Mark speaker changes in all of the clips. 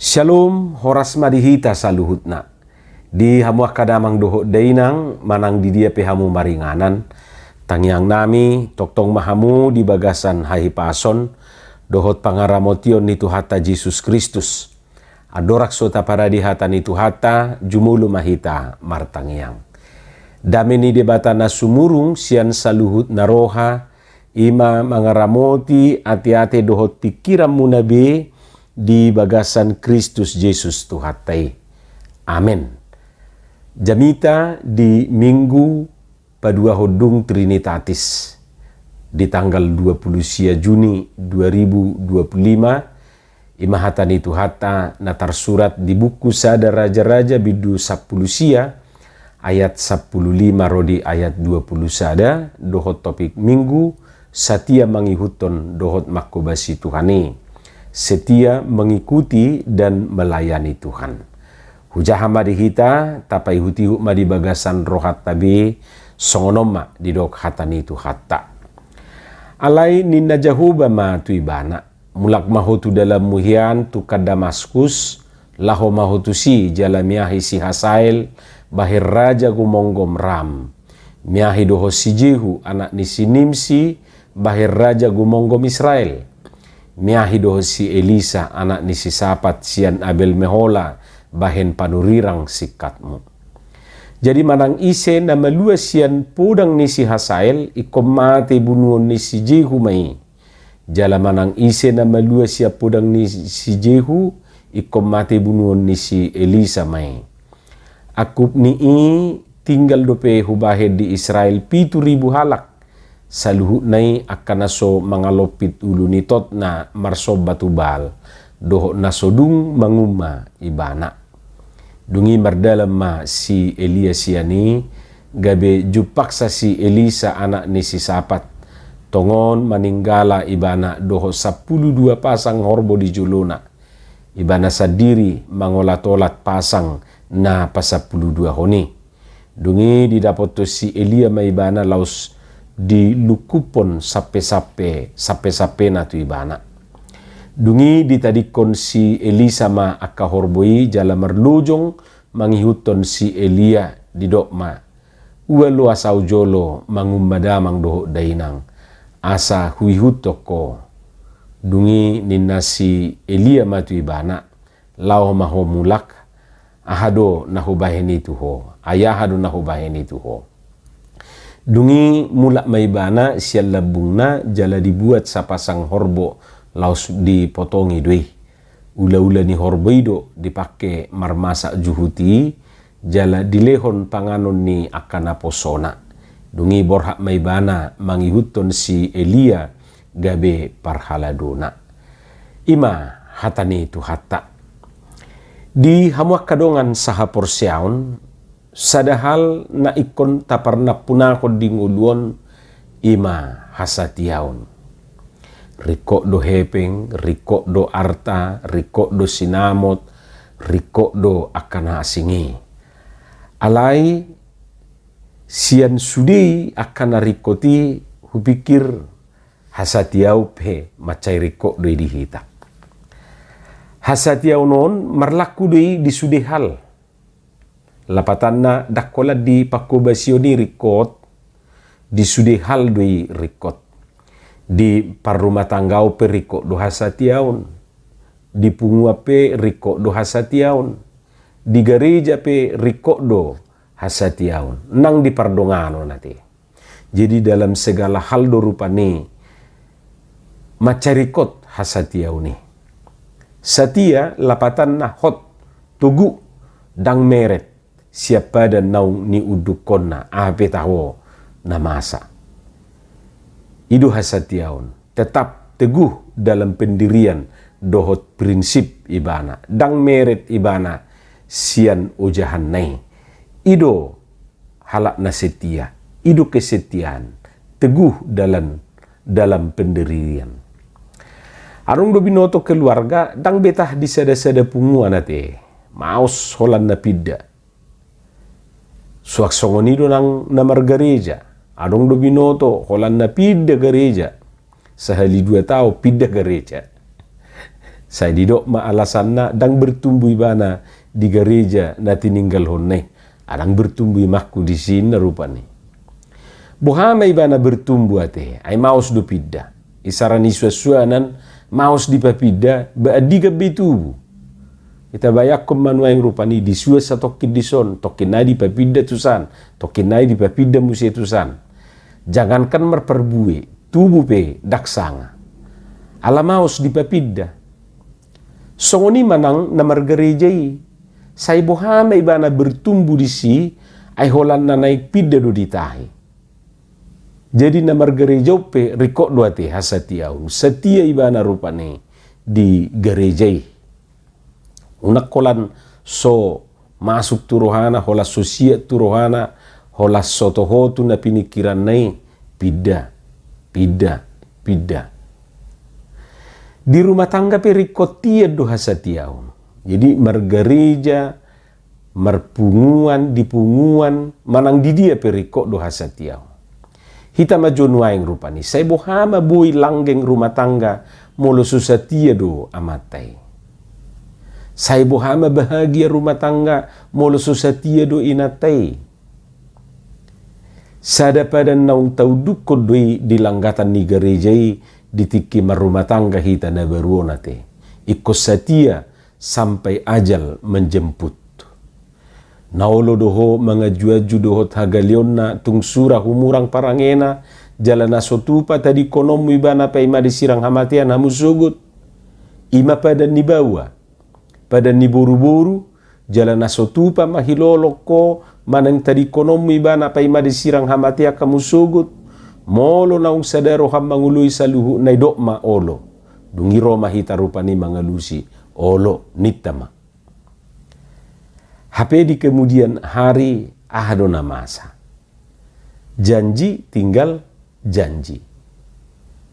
Speaker 1: Shalom, horas madihita saluhutna. Di hamuak kadamang doho dainang manang di dia pehamu maringanan. Tangyang nami toktong mahamu di bagasan hahipason dohot pangaramotion ni Tuhata Jesus Kristus. Adorak sota para di hata ni Tuhata jumulu mahita martangyang. Dami ni debata na sumurung sian saluhut na roha ima mangaramoti ati-ati dohot pikiran munabe di bagasan Kristus Yesus Tuhatai. Amin. Jamita di Minggu Padua Hodung Trinitatis di tanggal 20 Juni 2025 imahatani Tuhata natar surat di buku Sada Raja-Raja bidu 10 ayat 15 rodi ayat 20 sada dohot topik Minggu satia mangihuton dohot makobasi Tuhani. Setia mengikuti dan melayani Tuhan. Hujah madi hita tapai hutihu madi bagasan rohat tabi songonoma di dok hatani tu hatta. Alai ninna jahuba ma tu ibana mulak mahotu dalam muhian tu ka Damaskus laho mahotu si jalamiahi si Hasael bahir raja gumonggom Ram miahi doho si Jehu anak ni si Nimsi bahir raja gumonggom Israel. Miahi doho si Elisa anak ni si Sapat sian Abel Mehola bahen panurirang sikatmu. Jadi manang ise na malua sian podang ni si Hasael ikomate bunuon ni si Jehu mai. Jala manang ise na malua sia podang ni si Jehu ikomate bunuon ni si Elisa mai. Akup ni tinggal dope hubahe di Israel 7,000 halak. Saluhut nai akan naso mangalopit ulu nitot na marsob batubal doho nasodung manguma ibana. Dungi mardalam ma si Elia siani gabe jupaksa si Elisa anak ni si Sapat tongon maninggala ibana doho 12 pasang horbo di juluna. Ibana sadiri mangolatolat pasang na pa 12 honi. Dungi didapot to si Elia maibana laus di lukupon sape-sape na tu ibana. Dungi ditadikon si Elisa ma akahorboi jala merlujong mangihuton si Elia di dokma. Ua lu asau jolo mangummadamang doho dainang. Asa huihutoko. Dungi ninna si Elia ma tu ibana. Lau maho mulak. Ahado nahubaheni tuho. Ayahado nahubaheni tuho. Dungi mulak maibana sial labungna jala dibuat sapasang horbo laus dipotongi doi. Ula-ula ni horbo ido dipake marmasak juhuti jala dilehon panganon ni akana posona. Dungi borhak maibana mangihuton si Elia gabe parhaladona. Ima hatani tu hatta. Di hamuak kadongan saha porsiaon sadahal na ikon taparna punakod di nguluon ima hasatiaon. Riko do hepeng, riko do arta, riko do sinamot, riko do akana asingi. Alai sian sudei akana rikoti hupikir hasatiau pe macai riko do dihita. Hasatiau non marlaku doi di sudehal. Lapatanna dakola di pakobasioni rikot di sudehal doi rikot di parrumah tanggau pe rikot do hasatiaun di pungua pe rikot do hasatiaun di gereja pe rikot do hasatiaun nang di pardongano nate. Jadi dalam segala hal do rupane macarikot hasatiauni. Satia lapatanna hot tugu dang meret siapa dan naung ni udukonna ape tahu namasa. Idu hasatiaun tetap teguh dalam pendirian dohot prinsip ibana dang meret ibana sian ujahan nai. Ido halak na setia, idu kesetiaan teguh dalam pendirian. Arung do binoto keluarga dang betah di sada-sada pungua nate maus holan na pidda. Suak songonido nang namar gereja. Adong do binoto holan na pidda gereja. Sehali 2 tahun pidda gereja. Saya didok ma alasanna dang bertumbuh ibana di gereja na tininggal honne. Adang bertumbuh mahku di sini rupane. Bohama ibana bertumbuh ate. Ay maus do pidda. Isaran iswa-suanan maus di papida baadiga betubu. Ita bayak manuai rupani di sua sa tokin dison, tokin nai di papida tusan, tokin nai di papida musia tusan. Jangankan merperbue, tubuh pe daksanga. Alamaus di papida. Songoni manang na margarejai. Sai bohama ibana bertumbuh di si, ay holan na naik pida do ditahi. Jadi na margarejau pe rikok doate hasatiau. Setia ibana rupane di gerejai. Unak kolan so masuk turohana, hola sosia turohana, hola sotohotu na pinikiran nai, pida. Di rumah tangga perikotia do hasatiau. Jadi margereja, marpunguan, dipunguan, manang di dia perikok do hasatiau. Hita majon waing rupani. Saya bohama bui langgeng rumah tangga, molo susatia do amatai. Saya bohama bahagia rumah tangga, molo susatia do inatai. Sada pada naung tau dukko doi di langgatan ni gerejai, ditiki rumah tangga hita na beruonate. Ikut setia sampai ajal menjemput. Naolo doho mangaju-aju doho tagalionna tung surah humurang parangena, jalana sotupa tadi konomu ibana pa ima disirang hamatian hamusugut. Ima pada ni bawa. Pada ni boru-boru, jalan nasotupa mahilolo ko, manang tadi konomu ibana pa ima disirang hamatia kamu sugut, molo naung sadaro hamangului saluhu na idokma olo, dungiro mahita rupani mangalusi, olo nitama. HP di kemudian hari ahadona masa. Janji tinggal janji.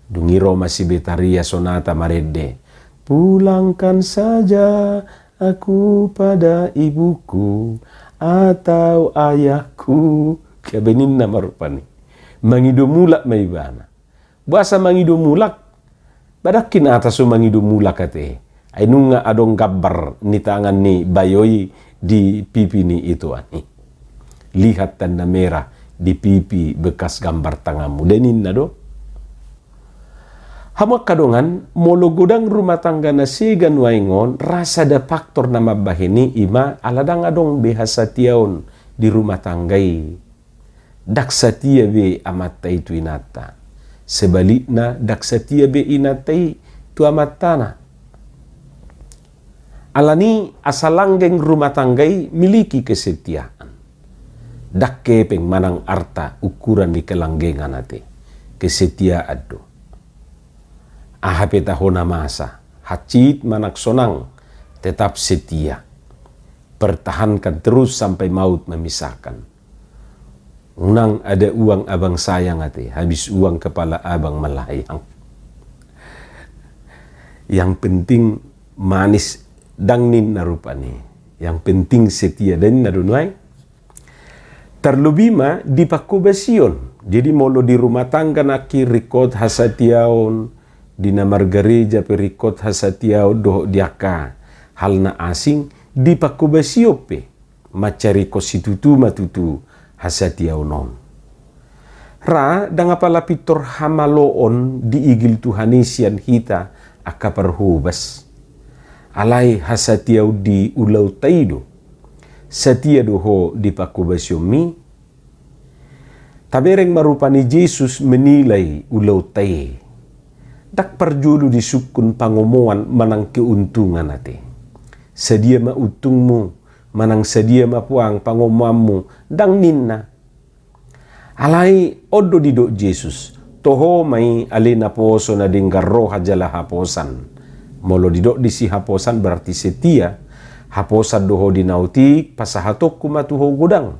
Speaker 1: Dungiro masih betaria sonata marede. Pulangkan saja aku pada ibuku atau ayahku. Kabenin nama rupani. Mangido mulak maibana. Bahasa mangido mulak. Badakin atasu mangido mulak kate. Ainunga adong gabar ni tangan ni bayoi di pipi ni itu ani. Lihat tanda merah di pipi bekas gambar tanganmu. Denin na do. Hama kadongan molo godang rumah tangga na sigan waingon rasa da faktor nama bahini ima aladang adong behasa tiaon di rumah tanggai. Daksatia be amata itu inata. Sebaliknya daksatia be inatai tu amatana. Alani asalanggeng rumah tanggai miliki kesetiaan. Dakkepeng manang arta ukuran di kelanggengan ate. Kesetiaan do. Ahape tahona masa, hacit manak sonang, tetap setia. Pertahankan terus sampai maut memisahkan. Unang ada uang abang sayang ate, habis uang kepala abang melayang. Yang penting manis dangnin narupani. Yang penting setia dan narunway. Terlebih ma di pakubasion. Jadi molo di rumah tangga naki rikot hasatiaon, di namar gereja perikot hasatiau doh diaka halna asing di pakubasiope macari kositutu matutu hasatiau non. Ra dangapala pitor hamaloon di igil Tuhanisian hita akaparhubas. Alai hasatiau di ulau taido. Setia doho di pakubasiomi. Tabereng marupani Yesus menilai ulau tai. Tak perjulu di sukun pangomoan manang keuntungan ate. Sedia ma utungmu, manang sedia ma puang pangomamu, dang ninna. Alai odo didok Yesus, toho mai alina poso na dinggar roh hajala haposan. Molo didok disi haposan berarti setia, haposan doho dinautik pasahatok kumatuho godang.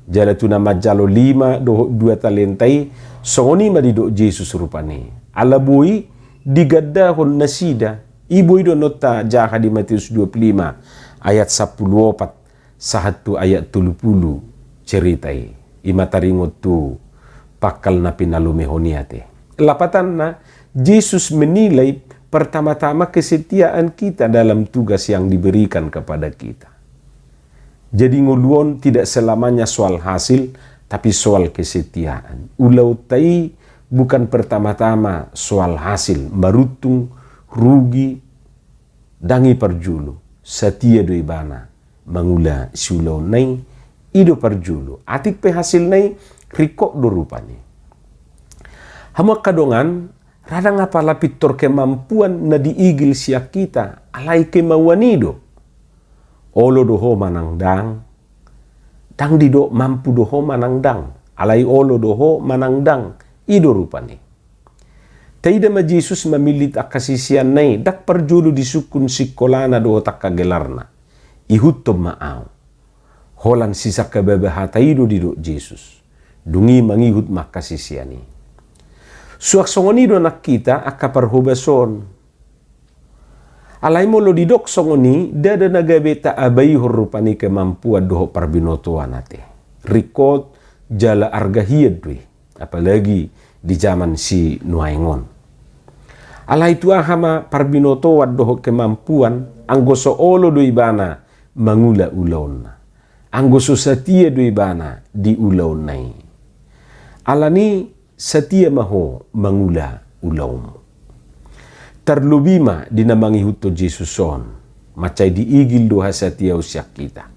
Speaker 1: Jala tuna majalo 5 doho 2 talentai, songoni ma didok Yesus rupane. Alabui digaddahon nasida ibu ido nota jaha di Matius 25 ayat 14 sahatu ayat 30 ceritai imataringot tu pakal na pinalumehoniate. Lapatan na Yesus menilai Pertama-tama kesetiaan kita dalam tugas yang diberikan kepada kita. Jadi nguluon tidak selamanya soal hasil, tapi soal kesetiaan. Ulau tai bukan pertama-tama soal hasil, barutung, rugi, dangi perjulu, setia doi bana, mangula siulau nai, ido perjulu. Atik pe hasil nai, rikok do rupani. Hama kadongan, radang apa pitor kemampuan na diigil siak kita, alai kemauan ido. Olo doho manang dang dido mampu doho manang dang, alai olo doho manang dang, ido rupani. Taida ma Jesus mamilit akasisian nai, dak perjulu disukun sikolana doho takkagelarna. Ihutom maaw. Holan sisa kababahata ido dido Jesus. Dungi mangihut makasisiani. Suak songonido nak kita akaparhubason. Alai mo lo didok songoni dada nagabe ta abai horupani kemampuan doho parbinotoan ate. Rikot jala arga hiad dui. Apalagi di zaman si Nuaingon. Alai tua hama parbinotoan doho kemampuan anggoso olo dui bana mangula ulaon. Anggoso setia dui bana di ulaon nai. Alani setia maho mangula ulaon. Terlubima dinamangi huto Jesuson, macai diigil doha setia usiak kita.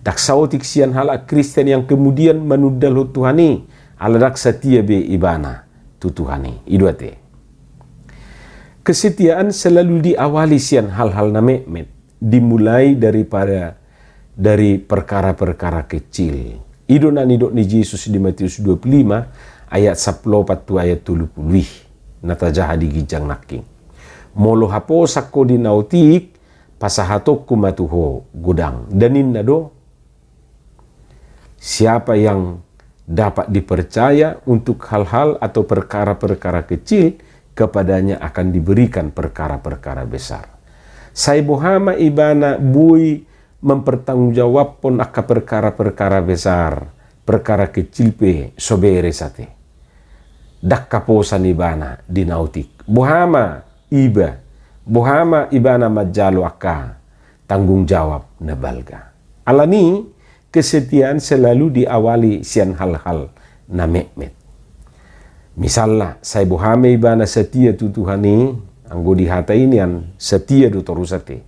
Speaker 1: Dak sautik sian hala Kristen yang kemudian menudal Tuhani, ala dak setia be ibana tu Tuhani. Iduate. Kesetiaan selalu diawali sian hal-hal na mekmet, dimulai dari perkara-perkara kecil. Ido na nidok ni Yesus di Matius 25 ayat 10 ayat 30. Natajaha di gijang naking. Molo hapo sakko di nautik pasahatok kumatuho gudang. Danin na do. Siapa yang dapat dipercaya untuk hal-hal atau perkara-perkara kecil, kepadanya akan diberikan perkara-perkara besar. Saya bohama ibana bui mempertanggungjawab pun akka perkara-perkara besar, perkara kecil pe sobere sate. Dak kaposan ibana di nautik. Bohama ibana majalo akka tanggung jawab na balga. Alani kesetiaan selalu diawali sian hal-hal na mekmet. Misalnya saya bohame ibana setia tu Tuhani, anggo di hata ini an setia do torusate.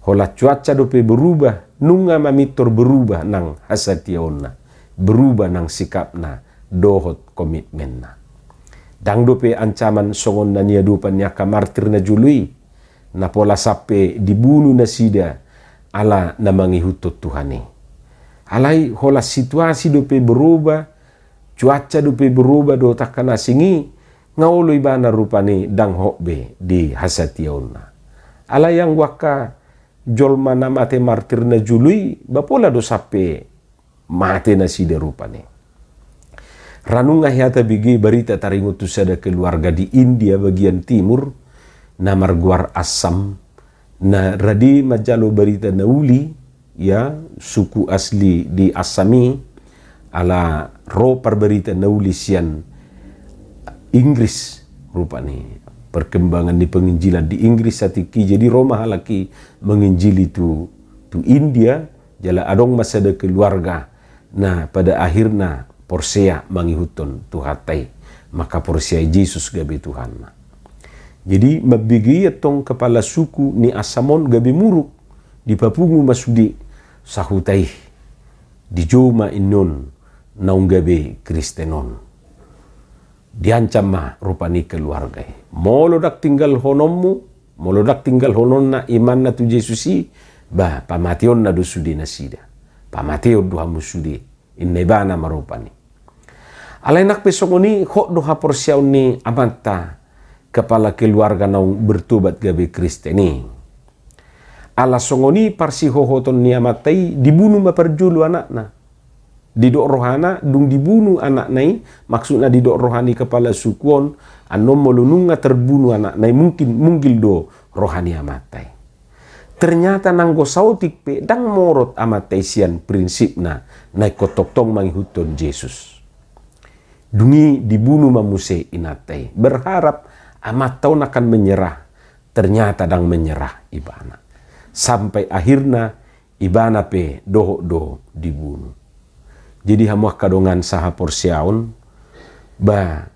Speaker 1: Hola cuaca dope berubah, nunga mamitor berubah nang hasatiaonna, berubah nang sikapna, dohot komitmenna. Dang dope ancaman songon na niya dupan niya kamartir na jului, na pola sape dibunuh na sida, ala na mangihutot Tuhani. Alai hola situasi dope berubah, cuaca dope berubah do takana singi, ngaulo ibana rupani dang hokbe di hasatiaonna. Ala yang waka jolma na mate martir na jului, bapola do sape mate na sida rupani. Ranunga hiata bigi berita taringutu sada keluarga di India bagian timur na marguar Assam na radi majalo berita nauli ya suku asli di Assami ala ro berita nauli sian Inggris rupani perkembangan di penginjilan di Inggris satiki jadi Roma halaki menginjili tu India jala adong masada keluarga nah pada akhirnya Porsea mangihuton Tuhatai, maka Porsea Yesus gabe Tuhan. Jadi mabigi tong kepala suku ni Asamon gabe muruk di papungu masudi sahutai di joma inon naung gabe Kristenon. Diancam mah rupani keluarga. Molodak tinggal honommu, molodak tinggal honon na iman na tu Yesusi, bah pamation na dosudi na sida. Pamateo doha musudi inne bana marupani. Alai nak pesongoni hok doha porsiaw ni amata kepala keluarga naung bertobat gabe Kristeni. Ala songoni parsi hohoton ni amatai dibunuh maperjulu anakna. Didok rohana dung dibunuh anak nai maksudna didok rohani kepala sukuon anom molununga terbunuh anak nai mungkin do rohani amatai. Ternyata nanggo sautik pe dang morot amatai sian prinsipna nai kotok tong mangihuton Yesus. Dungi dibunuh mamuse inatai. Berharap amat tahun akan menyerah, ternyata dang menyerah ibana. Sampai akhirnya ibana pe doho dibunuh. Jadi hamuah kadongan saha porsiaun, ba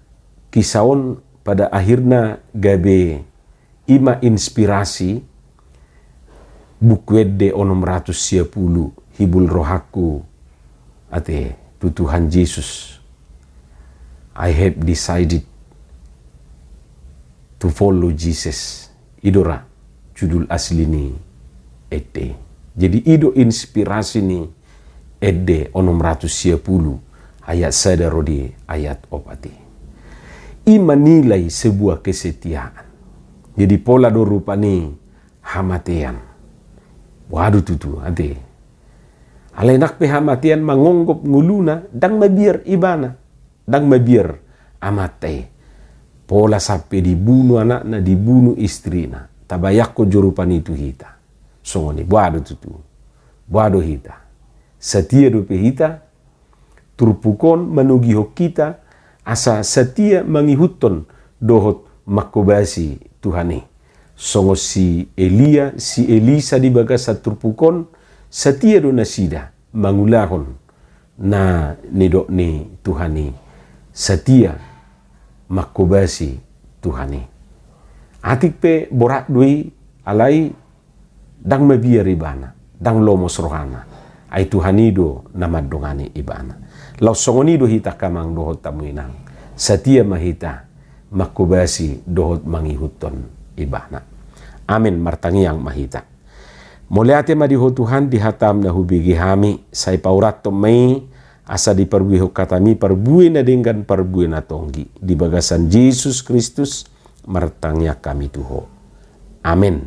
Speaker 1: kisaun pada akhirnya gabe ima inspirasi bukwede onom 110 hibul rohaku ate Tuhan Yesus. I have decided to follow Jesus. Idora judul asli ni ede. Jadi ido inspirasi ni ede onom 110 ayat sadaro di ayat opati. Ima nilai sebuah kesetiaan. Jadi pola do rupa ni hamatian. Waduh tutu ade. Alenak pe hamatian mangonggop nguluna dang mabiar ibana. Dang mabiar amate. Pola sampai dibunuh anakna, dibunuh istrina. Tabayak ko jurupan itu hita. Songoni waduh tutu. Waduh hita. Setia dope hita. Turpukon manugiho kita. Asa setia mangihuton dohot makobasi Tuhani. Songo si Elia, si Elisa di bagasa turpukon, setia do nasida mangulahon na nidok ni Tuhani. Setia makobasi Tuhani. Atik pe borak dui alai dang mabiar ibana, dang lomos rohana. Ai Tuhani do namad dongani ibana. Lau songoni do hita kamang dohot tamuinang. Setia mahita makubasi dohot mangihuton ibana. Amin martangiang mahita. Muliate madiho Tuhan dihatam na hubigi hami. Say paurat to may asa di perbuiho katami perbuin na dengan perbuin na tonggi. Di bagasan Jesus Kristus martangya kami tuho. Amin.